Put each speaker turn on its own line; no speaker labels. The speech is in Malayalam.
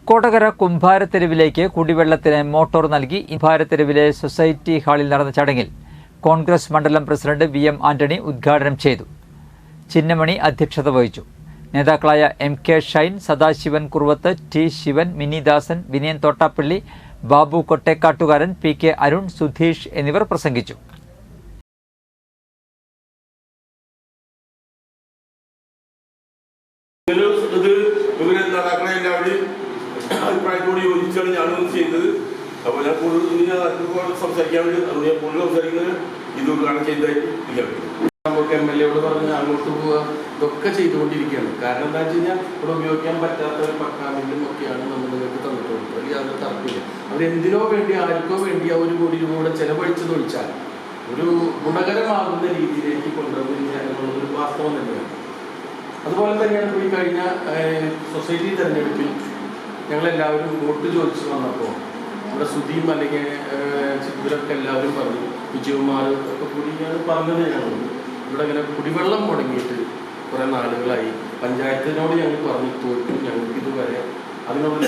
കൊടകര കുംഭാരത്തെരുവിലേക്ക് കുടിവെള്ളത്തിന് മോട്ടോർ നൽകി കുംഭാരത്തെരുവിലെ സൊസൈറ്റി ഹാളിൽ നടന്ന ചടങ്ങിൽ കോൺഗ്രസ് മണ്ഡലം പ്രസിഡന്റ് വി.എം. ആന്റണി ഉദ്ഘാടനം ചെയ്തു. ചിന്നമണി അധ്യക്ഷത വഹിച്ചു. നേതാക്കളായ MK. Shine, Sadasivan Kuruvath, T. Shivan, മിനിദാസൻ, Vinayan Thottappally, Babu Kottekkattukaran, P K. Arun, Sudheesh എന്നിവർ പ്രസംഗിച്ചു.
അഭിപ്രായത്തോട് യോജിച്ചാണ് ഞാനൊന്നും ചെയ്തത്. അപ്പോൾ ഞാൻ കൂടുതൽ സംസാരിക്കാൻ വേണ്ടി കൂടുതൽ സംസാരിക്കുന്നത് ഇത് ഉദ്ഘാടനം ചെയ്തായിട്ട്
നമുക്ക് MLA പറഞ്ഞ് അങ്ങോട്ട് പോവുക ഇതൊക്കെ ചെയ്തുകൊണ്ടിരിക്കുകയാണ്. കാരണം എന്താ വെച്ച് കഴിഞ്ഞാൽ ഇവിടെ ഉപയോഗിക്കാൻ പറ്റാത്ത ഒരു പക്കാമില്ലും ഒക്കെയാണ് നമ്മൾ നിങ്ങൾക്ക് തന്നിട്ടുള്ളത്. അതിൽ യാതൊരു തർക്കമില്ല. അവരെന്തിനോ വേണ്ടി ആർക്കോ വേണ്ടി ആ 1 കോടി രൂപ കൂടെ ചെലവഴിച്ചതൊഴിച്ചാൽ ഒരു ഗുണകരമാകുന്ന രീതിയിലേക്ക് കൊണ്ടുവന്നിരിക്കുക എന്നുള്ളതൊരു വാസ്തവം തന്നെയാണ്. അതുപോലെ തന്നെയാണ് ഇപ്പോൾ ഈ കഴിഞ്ഞ സൊസൈറ്റി തെരഞ്ഞെടുപ്പിൽ ഞങ്ങളെല്ലാവരും വോട്ട് ചോദിച്ചു വന്നപ്പോൾ ഇവിടെ സുധീം അല്ലെങ്കിൽ ഇവരൊക്കെ എല്ലാവരും പറഞ്ഞു, വിജയകുമാർ ഒക്കെ കൂടി ഞാൻ പറഞ്ഞത് ഞങ്ങൾ ഇവിടെ ഇങ്ങനെ കുടിവെള്ളം മുടങ്ങിയിട്ട് കുറേ നാളുകളായി. പഞ്ചായത്തിനോട് ഞങ്ങൾ പറഞ്ഞു തോറ്റു, ഞങ്ങൾക്ക് ഇതുവരെ അതിനുള്ള